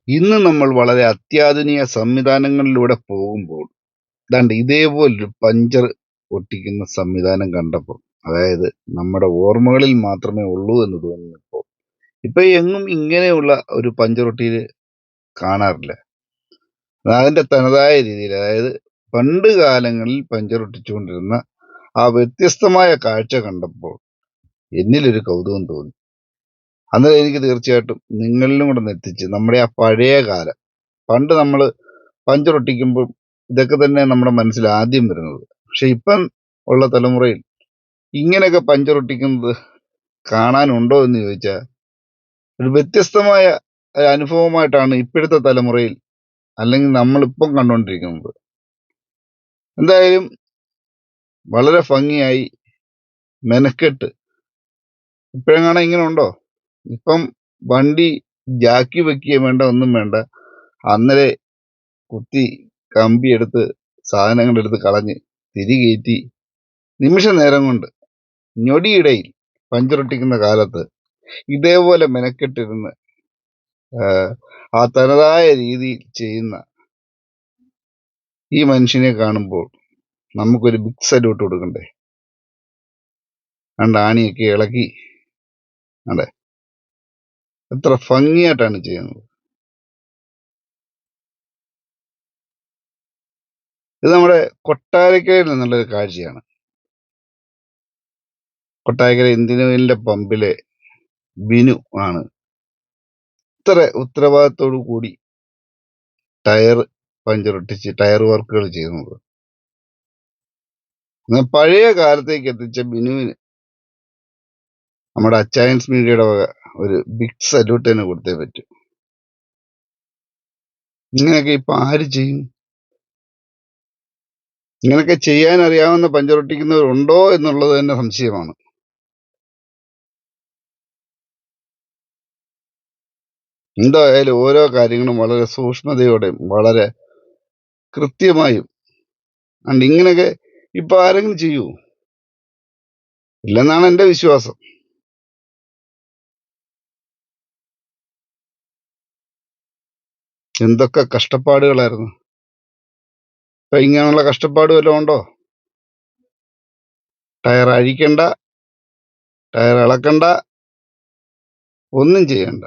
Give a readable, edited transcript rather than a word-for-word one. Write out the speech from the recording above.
ഇന്ന് നമ്മൾ വളരെ അത്യാധുനിക സംവിധാനങ്ങളിലൂടെ പോകുമ്പോൾ ഇതേപോലൊരു പഞ്ചർ ഒട്ടിക്കുന്ന സംവിധാനം കണ്ടപ്പോൾ, അതായത് നമ്മുടെ ഓർമ്മകളിൽ മാത്രമേ ഉള്ളൂ എന്ന് തോന്നുന്നു. ഇപ്പൊ എങ്ങും ഇങ്ങനെയുള്ള ഒരു പഞ്ചർ ഒട്ടിയിൽ കാണാറില്ല. അതിന്റെ തനതായ രീതിയിൽ, അതായത് പണ്ട് കാലങ്ങളിൽ പഞ്ചർ ഒട്ടിച്ചുകൊണ്ടിരുന്ന ആ വ്യത്യസ്തമായ കാഴ്ച കണ്ടപ്പോൾ എന്നിലൊരു കൗതുകം തോന്നി. അന്നേരം എനിക്ക് തീർച്ചയായിട്ടും നിങ്ങളിലും കൂടെ ഒന്ന് എത്തിച്ച് നമ്മുടെ ആ പഴയ കാലം, പണ്ട് നമ്മൾ പഞ്ചർ ഒട്ടിക്കുമ്പോൾ ഇതൊക്കെ തന്നെ നമ്മുടെ മനസ്സിൽ ആദ്യം വരുന്നത്. പക്ഷെ ഇപ്പം ഉള്ള തലമുറയിൽ ഇങ്ങനെയൊക്കെ പഞ്ചർ ഒട്ടിക്കുന്നത് കാണാനുണ്ടോ എന്ന് ചോദിച്ചാൽ ഒരു വ്യത്യസ്തമായ അനുഭവമായിട്ടാണ് ഇപ്പോഴത്തെ തലമുറയിൽ, അല്ലെങ്കിൽ നമ്മളിപ്പം കണ്ടുകൊണ്ടിരിക്കുന്നത്. എന്തായാലും വളരെ ഭംഗിയായി മെനക്കെട്ട്. ഇപ്പോഴെങ്ങാനും ഇങ്ങനെ ഉണ്ടോ? ഇപ്പം വണ്ടി ജാക്കി വെക്കുകയും വേണ്ട, ഒന്നും വേണ്ട. അന്നേരെ കുത്തി കമ്പി എടുത്ത് സാധനങ്ങളെടുത്ത് കളഞ്ഞ് തിരികേറ്റി നിമിഷ നേരം കൊണ്ട് ഞൊടിയിടയിൽ പഞ്ചറൊട്ടിക്കുന്ന കാലത്ത് ഇതേപോലെ മെനക്കെട്ടിരുന്ന് ആ തനതായ രീതിയിൽ ചെയ്യുന്ന ഈ മനുഷ്യനെ കാണുമ്പോൾ നമുക്കൊരു ബിഗ് സല്യൂട്ട് കൊടുക്കണ്ടേ? ആണിയൊക്കെ ഇളക്കി, അതെ, എത്ര ഭംഗിയായിട്ടാണ് ചെയ്യുന്നത്. ഇത് നമ്മുടെ കൊട്ടാരക്കരയിൽ നിന്നുള്ളൊരു കാഴ്ചയാണ്. കൊട്ടാരക്കര ഇന്ത്യൻ ഓയിലിന്റെ പമ്പിലെ ബിനു ആണ് ഇത്ര ഉത്തരവാദിത്തോടു കൂടി ടയർ പഞ്ചറൊട്ടിച്ച് ടയർ വർക്കുകൾ ചെയ്യുന്നത്. പഴയ കാലത്തേക്ക് എത്തിച്ച ബിനുവിന് നമ്മുടെ അച്ചയൻസ് മീഡിയയുടെ വക ഒരു ബിഗ് സല്യൂട്ട് തന്നെ കൊടുത്തേ പറ്റൂ. ഇങ്ങനെയൊക്കെ ഇപ്പൊ ആര് ചെയ്യും? ഇങ്ങനെയൊക്കെ ചെയ്യാൻ അറിയാവുന്ന പഞ്ചറൊട്ടിക്കുന്നവരുണ്ടോ എന്നുള്ളത് തന്നെ സംശയമാണ്. എന്തായാലും ഓരോ കാര്യങ്ങളും വളരെ സൂക്ഷ്മതയോടെയും വളരെ കൃത്യമായും ഇങ്ങനെയൊക്കെ ഇപ്പൊ ആരെങ്കിലും ചെയ്യൂ? ഇല്ലെന്നാണ് എന്റെ വിശ്വാസം. എന്തൊക്കെ കഷ്ടപ്പാടുകളായിരുന്നു. ഇപ്പൊ ഇങ്ങനെയുള്ള കഷ്ടപ്പാട് വല്ലതും ഉണ്ടോ? ടയർ അഴിക്കണ്ട, ടയർ ഇളക്കണ്ട, ഒന്നും ചെയ്യണ്ട.